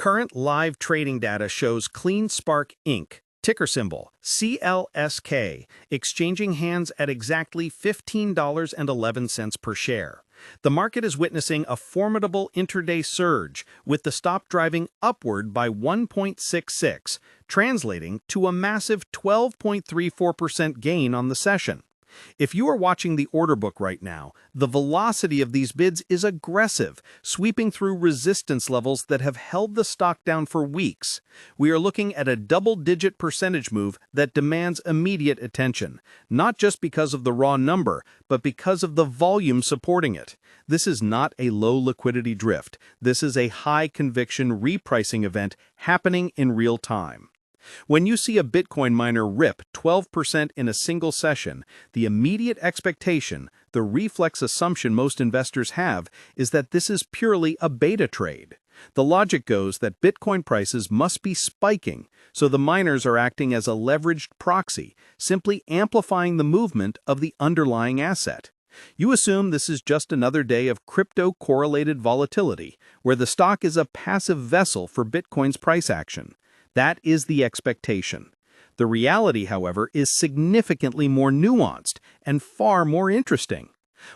Current live trading data shows CleanSpark Inc., ticker symbol CLSK, exchanging hands at exactly $15.11 per share. The market is witnessing a formidable intraday surge, with the stop driving upward by 1.66, translating to a massive 12.34% gain on the session. If you are watching the order book right now, the velocity of these bids is aggressive, sweeping through resistance levels that have held the stock down for weeks. We are looking at a double-digit percentage move that demands immediate attention, not just because of the raw number, but because of the volume supporting it. This is not a low liquidity drift. This is a high-conviction repricing event happening in real time. When you see a Bitcoin miner rip 12% in a single session, the immediate expectation, the reflex assumption most investors have, is that this is purely a beta trade. The logic goes that Bitcoin prices must be spiking, so the miners are acting as a leveraged proxy, simply amplifying the movement of the underlying asset. You assume this is just another day of crypto-correlated volatility, where the stock is a passive vessel for Bitcoin's price action. That is the expectation. The reality, however, is significantly more nuanced and far more interesting.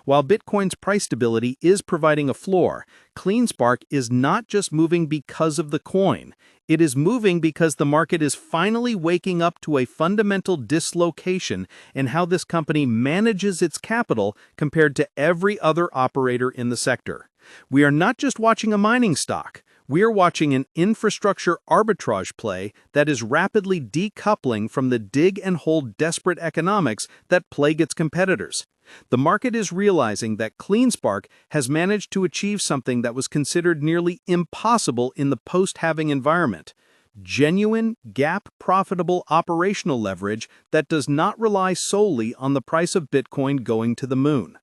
While Bitcoin's price stability is providing a floor, CleanSpark is not just moving because of the coin. It is moving because the market is finally waking up to a fundamental dislocation in how this company manages its capital compared to every other operator in the sector. We are not just watching a mining stock. We are watching an infrastructure arbitrage play that is rapidly decoupling from the dig-and-hold desperate economics that plague its competitors. The market is realizing that CleanSpark has managed to achieve something that was considered nearly impossible in the post-halving environment: genuine, gap-profitable operational leverage that does not rely solely on the price of Bitcoin going to the moon.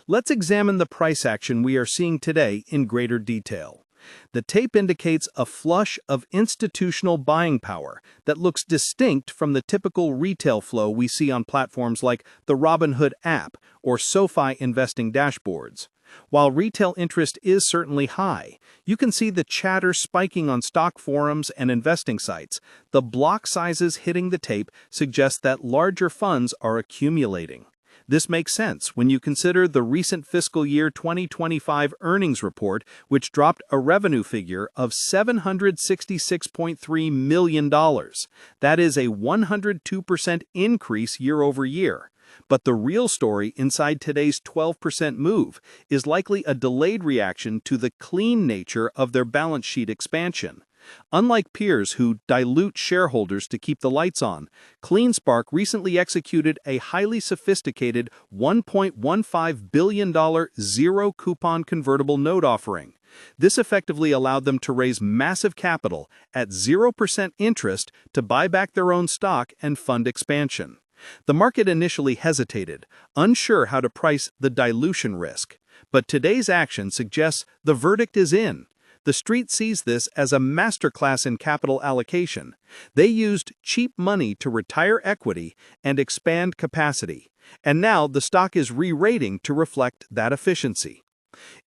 Let's examine the price action we are seeing today in greater detail. The tape indicates a flush of institutional buying power that looks distinct from the typical retail flow we see on platforms like the Robinhood app or SoFi investing dashboards. While retail interest is certainly high, you can see the chatter spiking on stock forums and investing sites. The block sizes hitting the tape suggest that larger funds are accumulating. This makes sense when you consider the recent fiscal year 2025 earnings report, which dropped a revenue figure of $766.3 million. That is a 102% increase year over year. But the real story inside today's 12% move is likely a delayed reaction to the clean nature of their balance sheet expansion. Unlike peers who dilute shareholders to keep the lights on, CleanSpark recently executed a highly sophisticated $1.15 billion zero-coupon convertible note offering. This effectively allowed them to raise massive capital at 0% interest to buy back their own stock and fund expansion. The market initially hesitated, unsure how to price the dilution risk. But today's action suggests the verdict is in. The street sees this as a masterclass in capital allocation. They used cheap money to retire equity and expand capacity. And now the stock is re-rating to reflect that efficiency.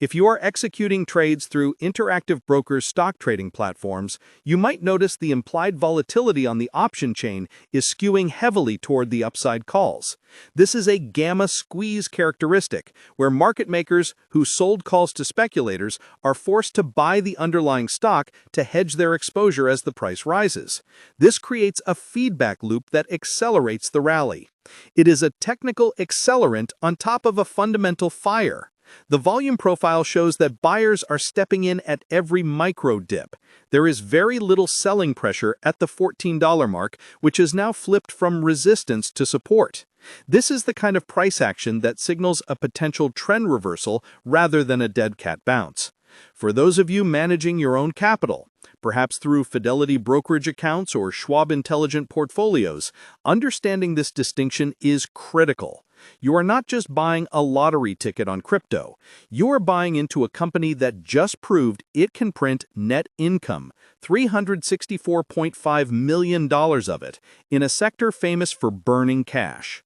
If you are executing trades through Interactive Brokers stock trading platforms, you might notice the implied volatility on the option chain is skewing heavily toward the upside calls. This is a gamma squeeze characteristic, where market makers who sold calls to speculators are forced to buy the underlying stock to hedge their exposure as the price rises. This creates a feedback loop that accelerates the rally. It is a technical accelerant on top of a fundamental fire. The volume profile shows that buyers are stepping in at every micro dip. There is very little selling pressure at the $14 mark, which has now flipped from resistance to support. This is the kind of price action that signals a potential trend reversal rather than a dead cat bounce. For those of you managing your own capital, perhaps through Fidelity brokerage accounts or Schwab Intelligent portfolios, understanding this distinction is critical. You are not just buying a lottery ticket on crypto. You are buying into a company that just proved it can print net income, $364.5 million of it, in a sector famous for burning cash.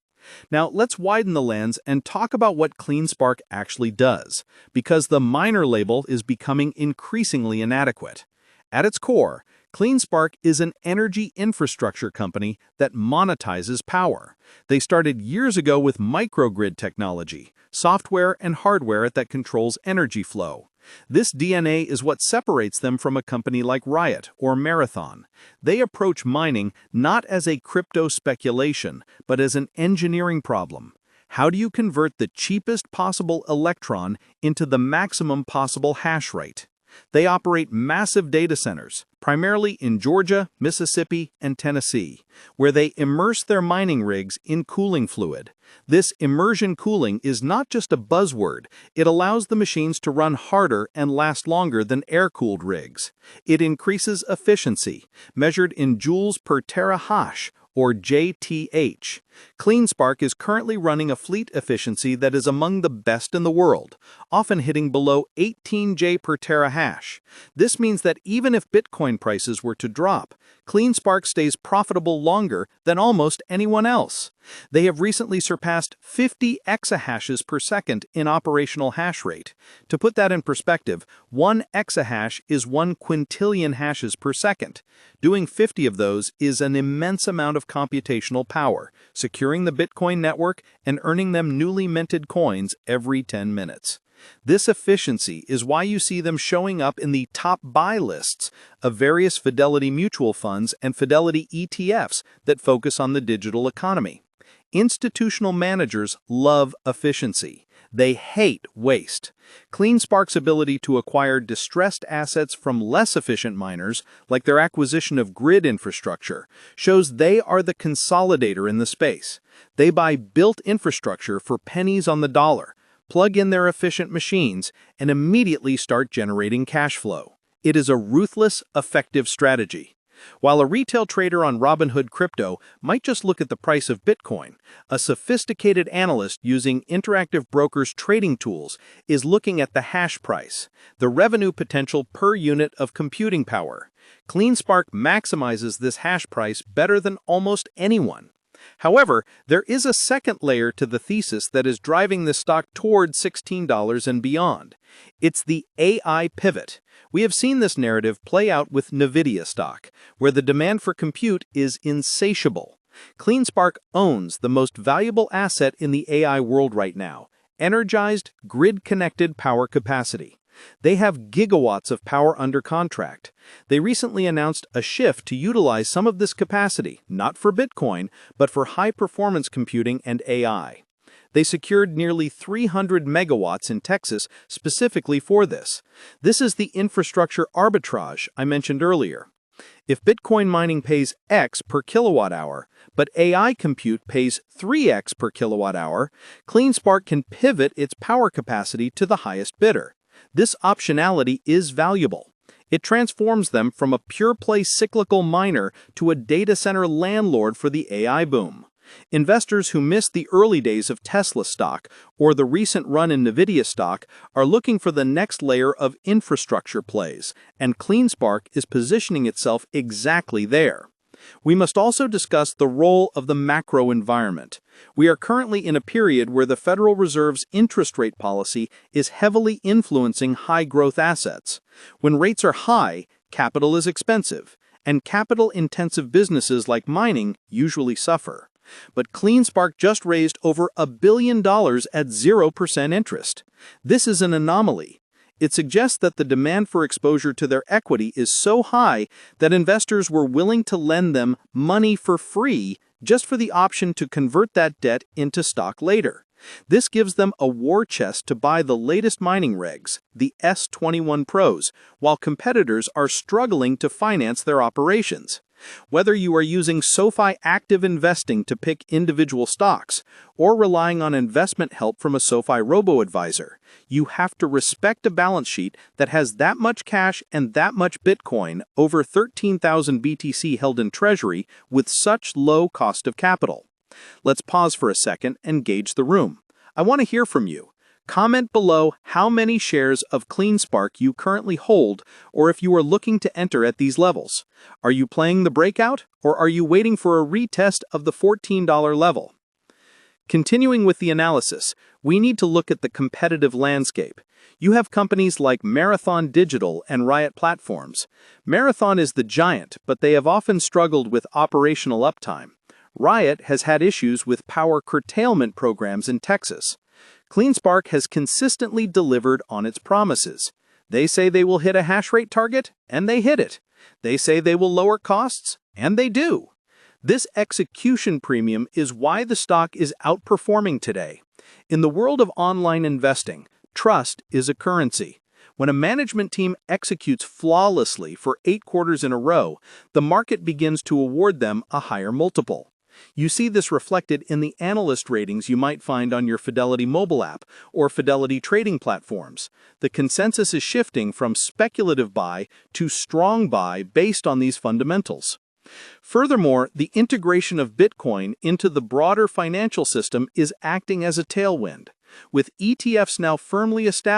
Now, let's widen the lens and talk about what CleanSpark actually does, because the miner label is becoming increasingly inadequate. At its core, CleanSpark is an energy infrastructure company that monetizes power. They started years ago with microgrid technology, software and hardware that controls energy flow. This DNA is what separates them from a company like Riot or Marathon. They approach mining not as a crypto speculation, but as an engineering problem. How do you convert the cheapest possible electron into the maximum possible hash rate? They operate massive data centers, primarily in Georgia, Mississippi, and Tennessee, where they immerse their mining rigs in cooling fluid. This immersion cooling is not just a buzzword, it allows the machines to run harder and last longer than air-cooled rigs. It increases efficiency, measured in joules per terahash, or JTH. CleanSpark is currently running a fleet efficiency that is among the best in the world, often hitting below 18 J per terahash. This means that even if Bitcoin prices were to drop, CleanSpark stays profitable longer than almost anyone else. They have recently surpassed 50 exahashes per second in operational hash rate. To put that in perspective, 1 exahash is 1 quintillion hashes per second. Doing 50 of those is an immense amount of computational power, securing the Bitcoin network and earning them newly minted coins every 10 minutes. This efficiency is why you see them showing up in the top buy lists of various Fidelity mutual funds and Fidelity ETFs that focus on the digital economy. Institutional managers love efficiency. They hate waste. CleanSpark's ability to acquire distressed assets from less efficient miners, like their acquisition of grid infrastructure, shows they are the consolidator in the space. They buy built infrastructure for pennies on the dollar, plug in their efficient machines, and immediately start generating cash flow. It is a ruthless, effective strategy. While a retail trader on Robinhood Crypto might just look at the price of Bitcoin, a sophisticated analyst using Interactive Brokers trading tools is looking at the hash price, the revenue potential per unit of computing power. CleanSpark maximizes this hash price better than almost anyone. However, there is a second layer to the thesis that is driving this stock toward $16 and beyond. It's the AI pivot. We have seen this narrative play out with NVIDIA stock, where the demand for compute is insatiable. CleanSpark owns the most valuable asset in the AI world right now: energized, grid-connected power capacity. They have gigawatts of power under contract. They recently announced a shift to utilize some of this capacity, not for Bitcoin, but for high-performance computing and AI. They secured nearly 300 megawatts in Texas specifically for this. This is the infrastructure arbitrage I mentioned earlier. If Bitcoin mining pays X per kilowatt hour, but AI compute pays 3X per kilowatt hour, CleanSpark can pivot its power capacity to the highest bidder. This optionality is valuable. It transforms them from a pure-play cyclical miner to a data center landlord for the AI boom. Investors who missed the early days of Tesla stock or the recent run in NVIDIA stock are looking for the next layer of infrastructure plays, and CleanSpark is positioning itself exactly there. We must also discuss the role of the macro environment. We are currently in a period where the Federal Reserve's interest rate policy is heavily influencing high-growth assets. When rates are high, capital is expensive, and capital-intensive businesses like mining usually suffer. But CleanSpark just raised over $1 billion at 0% interest. This is an anomaly. It suggests that the demand for exposure to their equity is so high that investors were willing to lend them money for free just for the option to convert that debt into stock later. This gives them a war chest to buy the latest mining regs, the S21 Pros, while competitors are struggling to finance their operations. Whether you are using SoFi Active Investing to pick individual stocks or relying on investment help from a SoFi robo-advisor, you have to respect a balance sheet that has that much cash and that much Bitcoin, over 13,000 BTC held in treasury, with such low cost of capital. Let's pause for a second and gauge the room. I want to hear from you. Comment below how many shares of CleanSpark you currently hold, or if you are looking to enter at these levels. Are you playing the breakout, or are you waiting for a retest of the $14 level? Continuing with the analysis, we need to look at the competitive landscape. You have companies like Marathon Digital and Riot Platforms. Marathon is the giant, but they have often struggled with operational uptime. Riot has had issues with power curtailment programs in Texas. CleanSpark has consistently delivered on its promises. They say they will hit a hash rate target, and they hit it. They say they will lower costs, and they do. This execution premium is why the stock is outperforming today. In the world of online investing, trust is a currency. When a management team executes flawlessly for 8 quarters in a row, the market begins to award them a higher multiple. You see this reflected in the analyst ratings you might find on your Fidelity mobile app or Fidelity trading platforms. The consensus is shifting from speculative buy to strong buy based on these fundamentals. Furthermore, the integration of Bitcoin into the broader financial system is acting as a tailwind. With ETFs now firmly established,